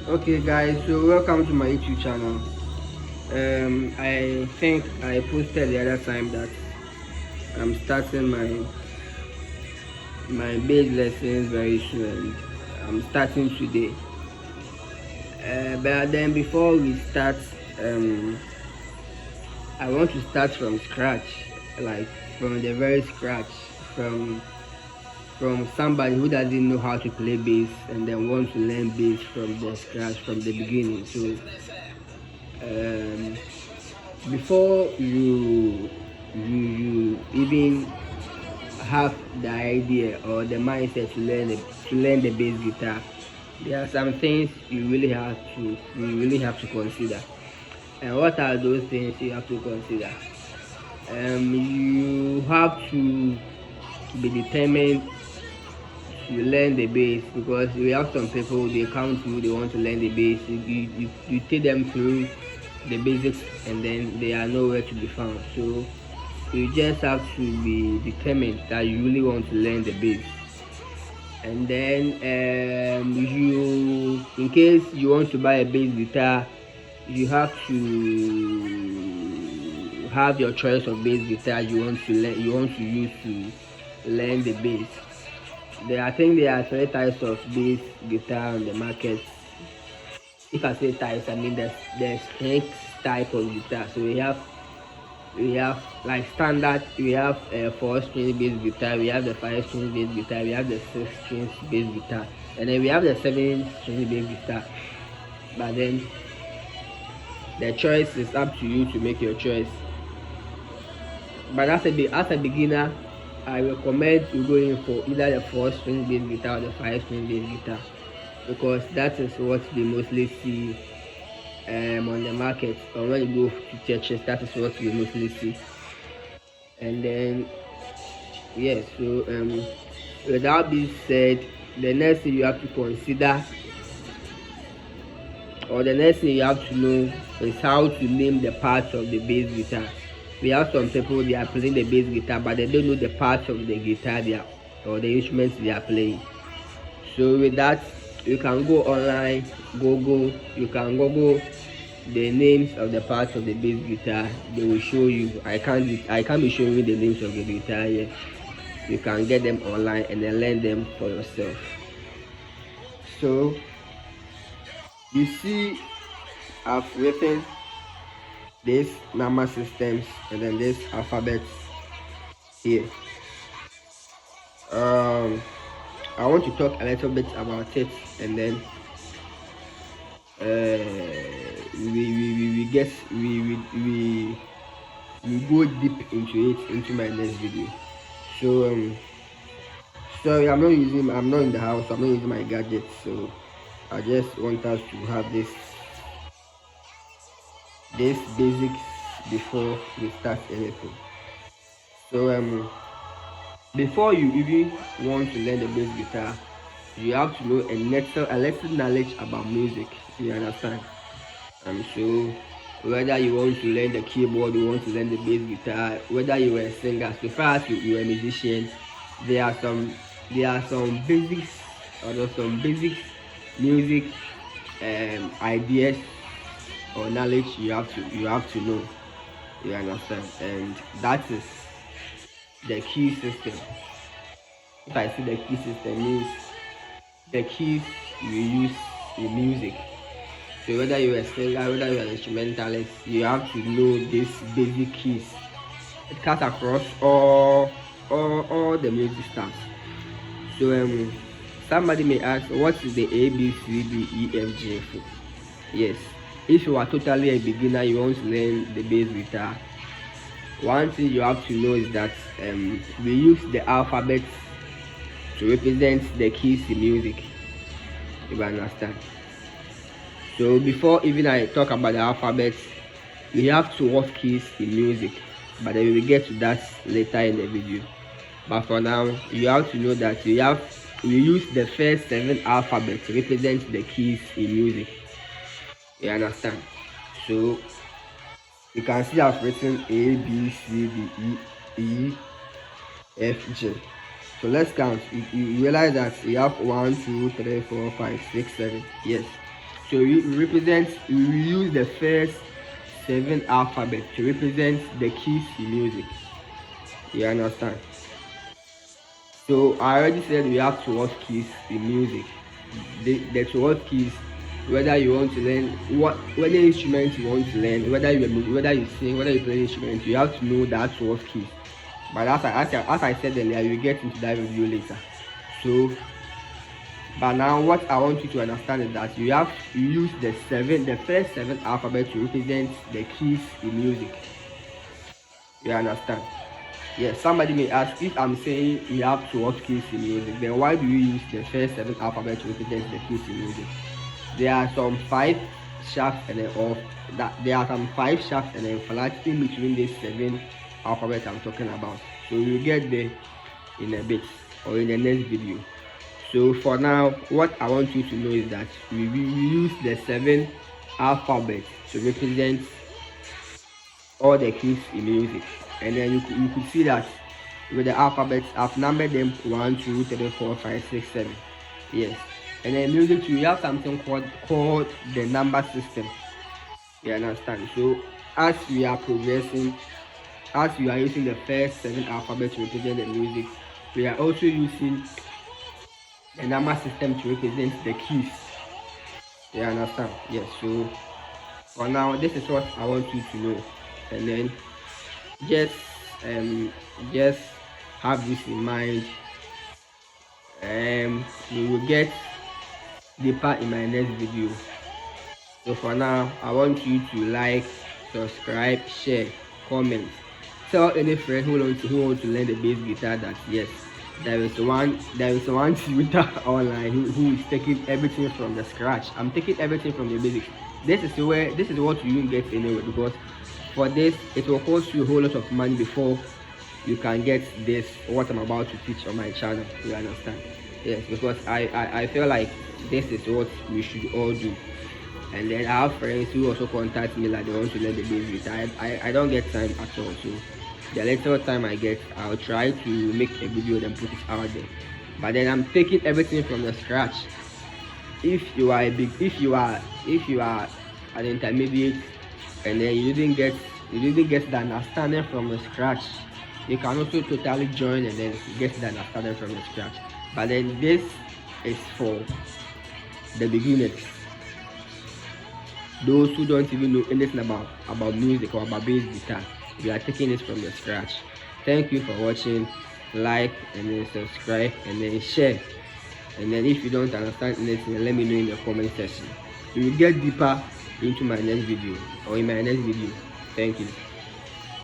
Okay guys, so welcome to my YouTube channel. I think I posted the other time that I'm starting my base lessons very soon. I'm starting today. But then before we start, um, I want to start from scratch, like from the very scratch, from from somebody who doesn't know how to play bass and then wants to learn bass from the scratch from the beginning. So um, before you even have the idea or the mindset to learn the bass guitar, there are some things you really have to consider. And what are those things you have to consider? You have to be determined to learn the bass, because we have some people, they come to you, they want to learn the bass. You take them through the basics and then they are nowhere to be found. So you just have to be determined that you really want to learn the bass. And then you in case you want to buy a bass guitar, you have to have your choice of bass guitar you want to use to learn the bass. I think there are three types of bass guitar on the market. If I say types, I mean the strength type of guitar. So we have like standard. We have a 4 string bass guitar. We have the 5 string bass guitar. We have the 6 string bass guitar, and then we have the 7 string bass guitar. But then the choice is up to you to make your choice. But as a beginner, I recommend you going for either the 4 string bass guitar or the 5 string bass guitar, because that is what they mostly see on the market, or when you go to churches, that is what you mostly see. And then yes, so with that being said, the next thing you have to consider, or the next thing you have to know, is how to name the parts of the bass guitar. We have some people, they are playing the bass guitar but they don't know the parts of the guitar or the instruments they are playing. So with that, you can go online, Google, you can Google the names of the parts of the bass guitar. They will show you. I can't be showing you the names of the guitar here. You can get them online and then learn them for yourself. So you see, I've written this number systems and then this alphabet here. I want to talk a little bit about it, and then we get we go deep into it into my next video. So sorry, I'm not in the house, I'm not using my gadgets, so I just want us to have this basics before we start anything. So before you even want to learn the bass guitar, you have to know a little knowledge about music. You understand? So whether you want to learn the keyboard, you want to learn the bass guitar, whether you are a singer, so far as you are a musician, there are some basics, or there are some basic music ideas or knowledge you have to know. You understand? And that is the key system. If I say the key system, means the keys you use in music. So whether you're a singer, whether you're an instrumentalist, you have to know these basic keys. It cuts across all the music styles. So somebody may ask, what is the A B C D E F G for? Yes, if you are totally a beginner, you want to learn the bass guitar, one thing you have to know is that we use the alphabet to represent the keys in music. You understand? So before even I talk about the alphabet, we have to what keys in music, but then we will get to that later in the video. But for now, you have to know that we use the first 7 alphabets to represent the keys in music. You understand? So you can see I've written A B C D E F G. So let's count. You realize that we have 1 2 3 4 5 6 7. Yes. So we use the first 7 alphabets to represent the keys in music. You understand? So I already said we have 12 keys in music. The 12 keys, whether you want to learn whether instrument you want to learn, whether you sing, whether you play instrument, you have to know that 12 keys. But as I said earlier, you get into that review later. So, but now what I want you to understand is that you use the first 7 alphabets to represent the keys in music. You understand? Yes, somebody may ask, if I'm saying we have 12 keys in music, then why do you use the first 7 alphabets to represent the keys in music? There are some 5 sharps and there are some 5 sharps and then flats in between these 7 alphabets I'm talking about. So we'll get there in a bit or in the next video. So for now, what I want you to know is that we use the 7 alphabets to represent all the keys in music. And then you could see that with the alphabets, I've numbered them 1, 2, 3, 4, 5, 6, 7. Yes. And then music too, we have something called the number system. You understand? So as we are progressing, as we are using the first 7 alphabets to represent the music, we are also using the number system to represent the keys. You understand? Yes. So for now, this is what I want you to know. And then just have this in mind. We will get deeper in my next video. So for now, I want you to like, subscribe, share, comment. Tell any friend who wants to learn the bass guitar that yes, there is one tutor online who is taking everything from the scratch. I'm taking everything from the basics. This is what you will get anyway, because for this it will cost you a whole lot of money before you can get this what I'm about to teach on my channel. You understand? Yes, because I feel like this is what we should all do. And then I have friends who also contact me like they want to learn the bass guitar. I don't get time at all, so the little time I get, I'll try to make a video and put it out there. But then I'm taking everything from the scratch. If you are an intermediate and then you didn't get the understanding from the scratch, you can also totally join and then get the understanding from the scratch. But then this is for the beginners, those who don't even know anything about music or about bass guitar. We are taking this from the scratch. Thank you for watching. Like and then subscribe and then share. And then if you don't understand anything, let me know in the comment section. We will get deeper into my next video or in my next video. Thank you.